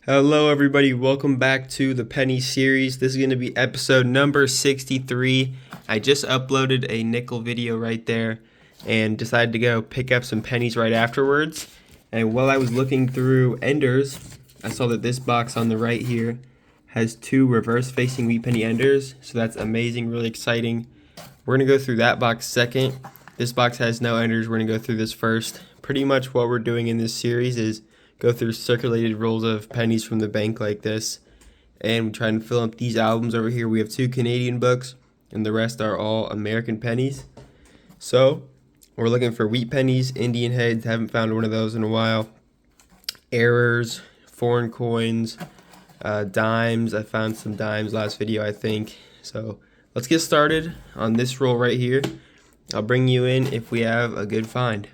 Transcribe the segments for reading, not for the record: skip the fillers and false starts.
Hello, everybody. Welcome back to the Penny series. This is going to be episode number 63. I just uploaded a nickel video right there and decided to go pick up some pennies right afterwards. And while I was looking through enders, I saw that this box on the right here has two reverse-facing wheat penny enders. So that's amazing, really exciting. We're going to go through that box second. This box has no enders. We're going to go through this first. Pretty much what we're doing in this series is go through circulated rolls of pennies from the bank like this, and we try and fill up these albums over here. We have two Canadian books, and the rest are all American pennies. So we're looking for wheat pennies, Indian heads, haven't found one of those in a while, errors, foreign coins, dimes. I found some dimes last video, I think. So let's get started on this roll right here. I'll bring you in if we have a good find.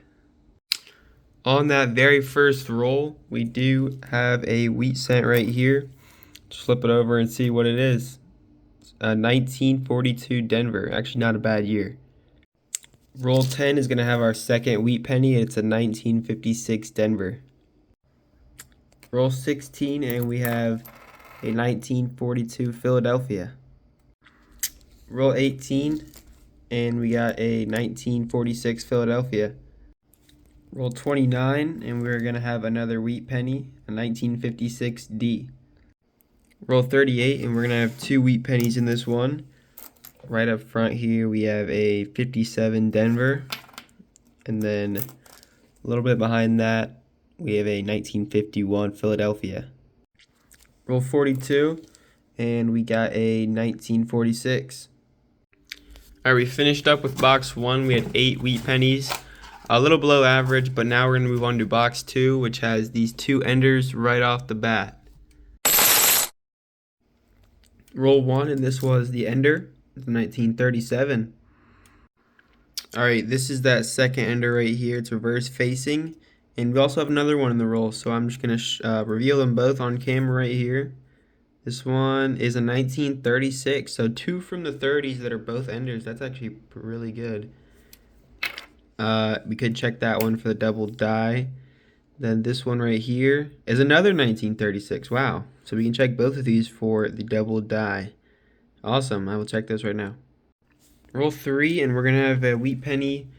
On that very first roll, we do have a wheat cent right here. Just flip it over and see what it is. 1942 Denver. Actually, not a bad year. Roll 10 is going to have our second wheat penny. It's a 1956 Denver. Roll 16 and we have a 1942 Philadelphia. Roll 18 and we got a 1946 Philadelphia. Roll 29, and we're going to have another wheat penny, a 1956 D. Roll 38, and we're going to have two wheat pennies in this one. Right up front here, we have a 57 Denver. And then a little bit behind that, we have a 1951 Philadelphia. Roll 42, and we got a 1946. All right, we finished up with box one. We had 8 wheat pennies. A little below average, but now we're going to move on to box 2, which has these two enders right off the bat. Roll 1, and this was the ender, the 1937. Alright, this is that second ender right here. It's reverse facing, and we also have another one in the roll, so I'm just going to reveal them both on camera right here. This one is a 1936, so two from the 30s that are both enders. That's actually really good. We could check that one for the double die. Then this one right here is another 1936. Wow. So we can check both of these for the double die. Awesome. I will check those right now. Roll 3, and we're going to have a wheat penny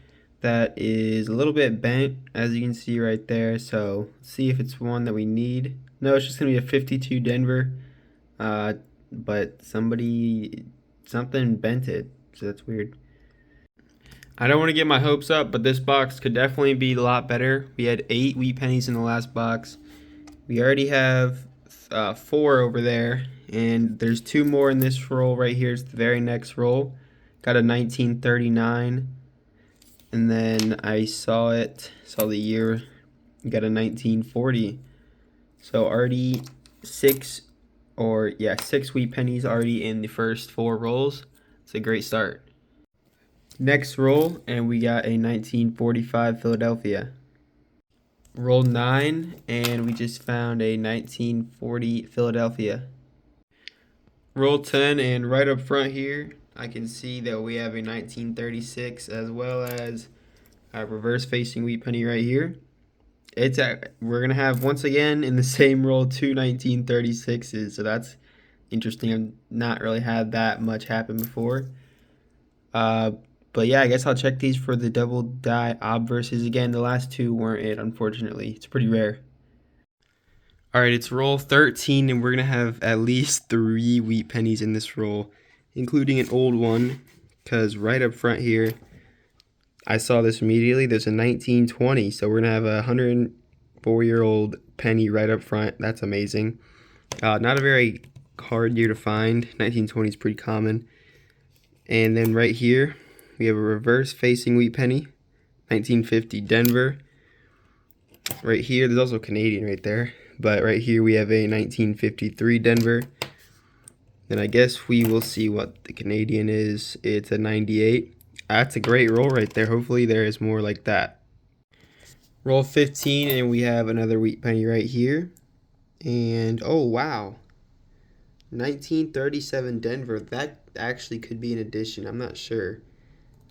that is a little bit bent, as you can see right there. So let's see if it's one that we need. No, it's just going to be a 52 Denver. But something bent it. So that's weird. I don't want to get my hopes up, but this box could definitely be a lot better. We had 8 wheat pennies in the last box. We already have 4 over there, and there's 2 more in this roll right here. It's the very next roll. Got a 1939, and then I saw the year, got a 1940. So already 6 wheat pennies already in the first 4 rolls. It's a great start. Next roll, and we got a 1945 Philadelphia. Roll 9, and we just found a 1940 Philadelphia. Roll 10, and right up front here, I can see that we have a 1936 as well as a reverse-facing wheat penny right here. We're going to have, once again, in the same roll, 2 1936s, so that's interesting. I've not really had that much happen before. But yeah, I guess I'll check these for the double die obverses. Again, the last 2 weren't it, unfortunately. It's pretty rare. Alright, it's roll 13, and we're going to have at least 3 wheat pennies in this roll, including an old one, because right up front here, I saw this immediately. There's a 1920, so we're going to have a 104-year-old penny right up front. That's amazing. Not a very hard year to find. 1920 is pretty common. And then right here, we have a reverse-facing wheat penny, 1950 Denver. Right here, there's also Canadian right there. But right here, we have a 1953 Denver. Then I guess we will see what the Canadian is. It's a 98. That's a great roll right there. Hopefully there is more like that. Roll 15, and we have another wheat penny right here. And, oh, wow. 1937 Denver. That actually could be an addition. I'm not sure.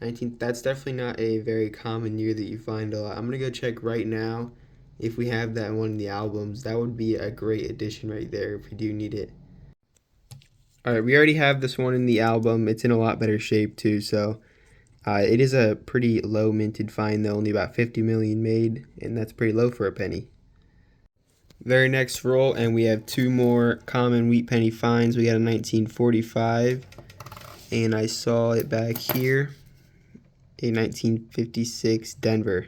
That's definitely not a very common year that you find a lot. I'm going to go check right now if we have that one in the albums, that would be a great addition right there if we do need it. All right, we already have this one in the album. It's in a lot better shape too, so it is a pretty low minted find though, only about 50 million made, and that's pretty low for a penny. Very next roll, and we have two more common wheat penny finds. We got a 1945, and I saw it back here, a 1956 Denver.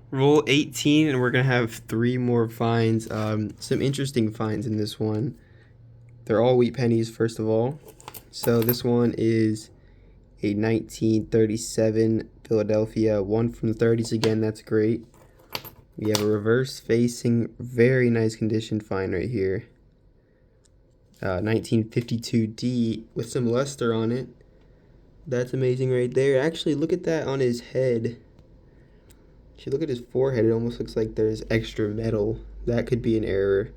Roll 18, and we're going to have three more finds. Some interesting finds in this one. They're all wheat pennies, first of all. So this one is a 1937 Philadelphia, one from the 30s again, that's great. We have a reverse facing, very nice condition find right here. 1952D with some luster on it. That's amazing right there. Actually, look at that on his head. If you look at his forehead, it almost looks like there's extra metal. That could be an error.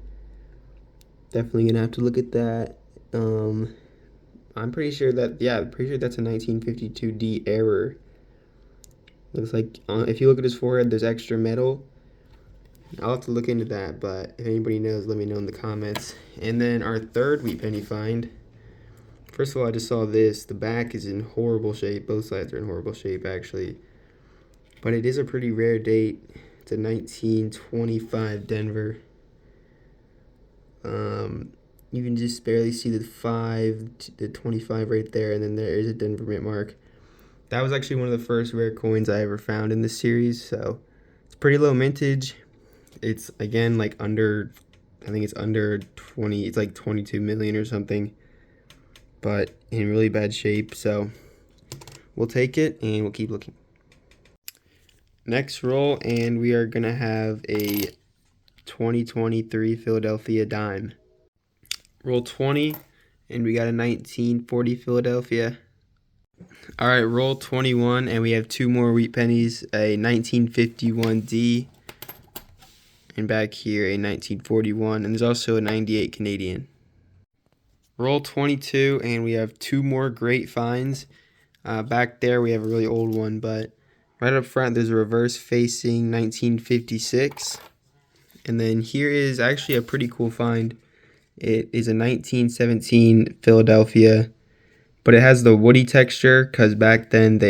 Definitely gonna have to look at that. I'm pretty sure that, yeah, pretty sure that's a 1952D error. Looks like, if you look at his forehead, there's extra metal. I'll have to look into that, but if anybody knows, let me know in the comments. And then our third wheat penny find. First of all, I just saw this. The back is in horrible shape. Both sides are in horrible shape, actually. But it is a pretty rare date. It's a 1925 Denver. You can just barely see the 5, the 25 right there, and then there is a Denver mint mark. That was actually one of the first rare coins I ever found in this series, so it's pretty low mintage. It's, again, like under, I think it's under 20, it's like 22 million or something, but in really bad shape, so we'll take it and we'll keep looking. Next roll, and we are going to have a 2023 Philadelphia dime. Roll 20, and we got a 1940 Philadelphia. All right, roll 21, and we have two more wheat pennies, a 1951D, and back here a 1941, and there's also a 98 Canadian. Roll 22, and we have two more great finds. Back there we have a really old one, but right up front there's a reverse facing 1956. And then here is actually a pretty cool find. It is a 1917 Philadelphia, but it has the woody texture because back then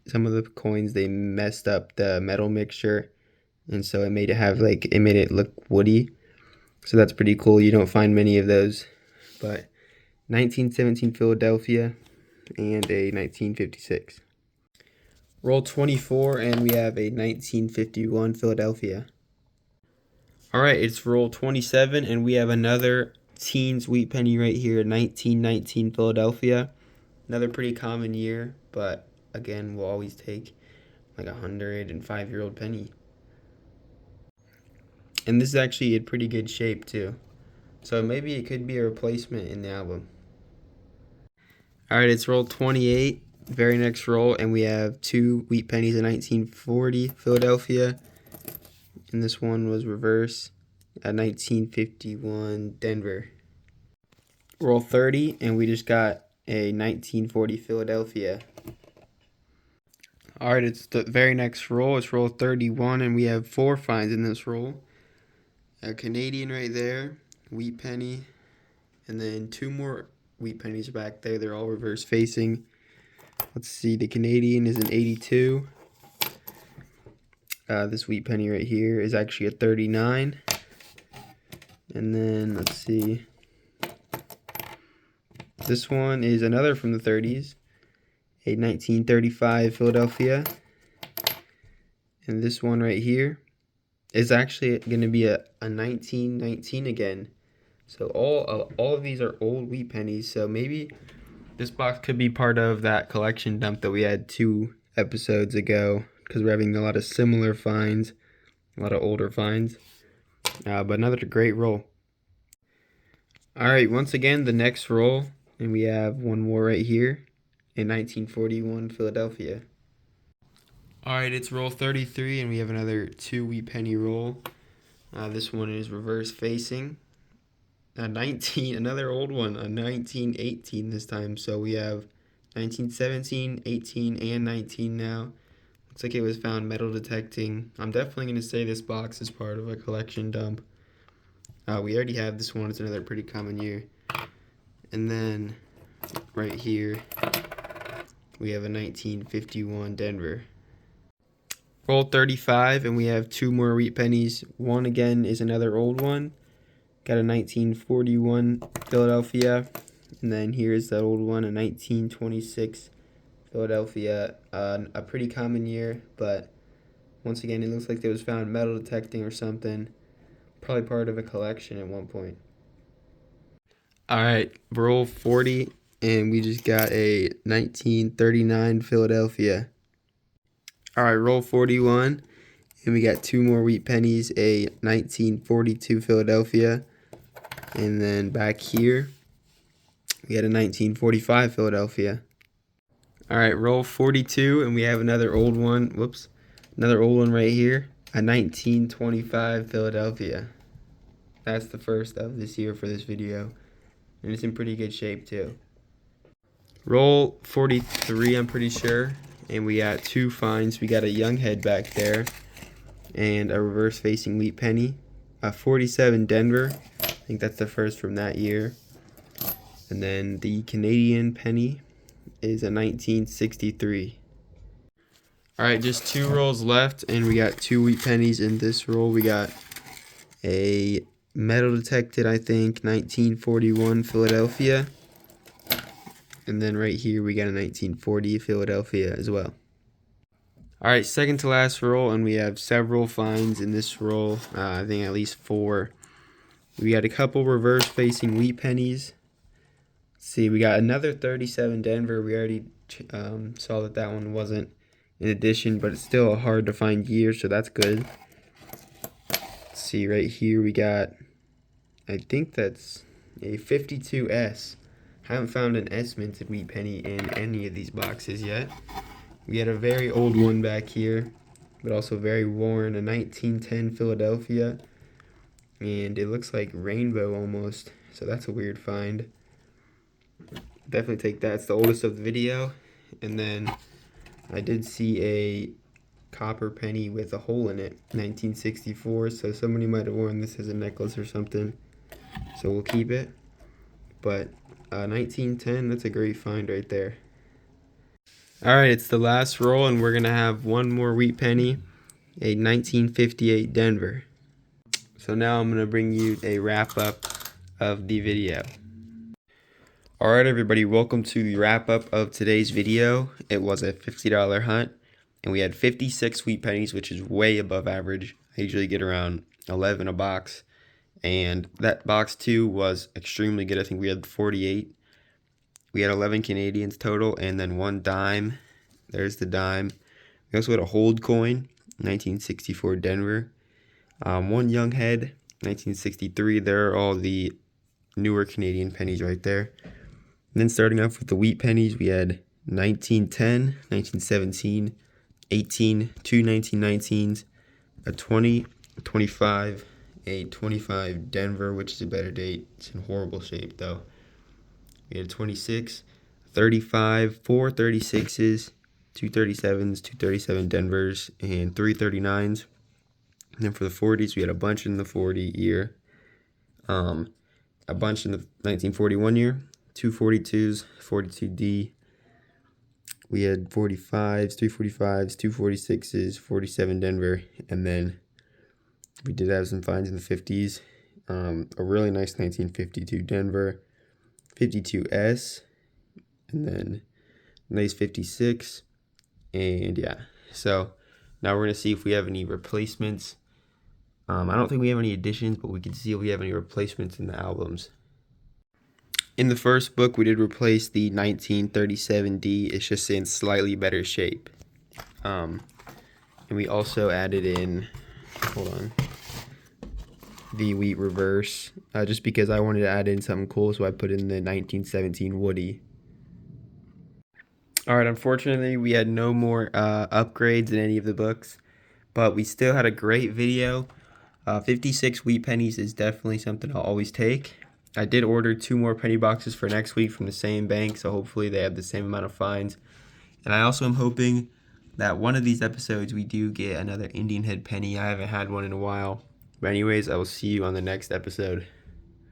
some of the coins, they messed up the metal mixture, and so it made it look woody. So that's pretty cool. You don't find many of those. But 1917 Philadelphia and a 1956. Roll 24, and we have a 1951 Philadelphia. All right, it's roll 27, and we have another teens wheat penny right here, 1919 Philadelphia. Another pretty common year, but again, we'll always take like a 105-year-old penny. And this is actually in pretty good shape too. So maybe it could be a replacement in the album. All right, it's roll 28, very next roll, and we have two wheat pennies in 1940 Philadelphia. And this one was reverse at 1951 Denver. Roll 30, and we just got a 1940 Philadelphia. All right, it's the very next roll. It's roll 31, and we have four finds in this roll. A Canadian right there, wheat penny, and then two more wheat pennies back there. They're all reverse facing. Let's see, the Canadian is an 82. This wheat penny right here is actually a 39. And then, let's see, this one is another from the 30s, a 1935 Philadelphia. And this one right here is actually going to be a 1919 again. So all of these are old wheat pennies. So maybe this box could be part of that collection dump that we had 2 episodes ago, because we're having a lot of similar finds, a lot of older finds. But another great roll. All right, once again, the next roll, and we have one more right here, a 1941 Philadelphia. All right, it's roll 33, and we have another 2 wheat penny roll. This one is reverse facing. Another old one, a 1918 this time. So we have 1917, 18, and 19 now. Looks like it was found metal detecting. I'm definitely going to say this box is part of a collection dump. We already have this one. It's another pretty common year. And then right here, we have a 1951 Denver. Roll 35, and we have two more wheat pennies. One again is another old one. Got a 1941 Philadelphia. And then here's the old one, a 1926 Philadelphia. A pretty common year, but once again, it looks like it was found metal detecting or something. Probably part of a collection at one point. All right, roll 40, and we just got a 1939 Philadelphia. All right, roll 41, and we got two more wheat pennies, a 1942 Philadelphia. And then back here, we had a 1945 Philadelphia. All right, roll 42, and we have another old one. Whoops, another old one right here, a 1925 Philadelphia. That's the first of this year for this video, and it's in pretty good shape too. Roll 43, I'm pretty sure, and we got two finds. We got a young head back there, and a reverse-facing wheat penny, a 47 Denver. I think that's the first from that year. And then the Canadian penny is a 1963. All right, just two rolls left, and we got two wheat pennies in this roll. We got a metal detected, I think, 1941 Philadelphia. And then right here, we got a 1940 Philadelphia as well. All right, second to last roll, and we have several finds in this roll. I think at least four. We got a couple reverse-facing wheat pennies. Let's see, we got another 37 Denver. We already saw that one wasn't in addition, but it's still a hard to find year, so that's good. Let's see, right here we got, I think that's a 52S. Haven't found an S minted wheat penny in any of these boxes yet. We had a very old one back here, but also very worn, a 1910 Philadelphia. And it looks like rainbow almost, so that's a weird find. Definitely take that. It's the oldest of the video. And then I did see a copper penny with a hole in it, 1964, so somebody might have worn this as a necklace or something. So we'll keep it. But 1910, that's a great find right there. All right, it's the last roll, and we're going to have one more wheat penny, a 1958 Denver. So now I'm going to bring you a wrap-up of the video. All right, everybody, welcome to the wrap-up of today's video. It was a $50 hunt, and we had 56 wheat pennies, which is way above average. I usually get around 11 a box. And that box too was extremely good. I think we had 48. We had 11 Canadians total, and then one dime. There's the dime. We also had a hold coin, 1964 Denver. One young head, 1963. There are all the newer Canadian pennies right there. And then starting off with the wheat pennies, we had 1910, 1917, 18, two 1919s, a 20, a 25, a 25 Denver, which is a better date. It's in horrible shape though. We had 26, 35, four 36s, two 37s, two 37 Denvers, and three 39s. And then for the 40s, we had a bunch in the 40 year, a bunch in the 1941 year, two 42s, 42D. We had 45s, three 45s, two 46s, 47 Denver, and then we did have some finds in the 50s. A really nice 1952 Denver, 52S, and then nice 56. And yeah, so now we're going to see if we have any replacements. I don't think we have any additions, but we can see if we have any replacements in the albums. In the first book, we did replace the 1937D. It's just in slightly better shape. And we also added in, hold on, the wheat reverse, just because I wanted to add in something cool, so I put in the 1917 Woody. All right, unfortunately, we had no more upgrades in any of the books, but we still had a great video. 56 wheat pennies is definitely something I'll always take. I did order 2 more penny boxes for next week from the same bank, so hopefully they have the same amount of finds. And I also am hoping that one of these episodes we do get another Indian head penny. I haven't had one in a while. But anyways, I will see you on the next episode.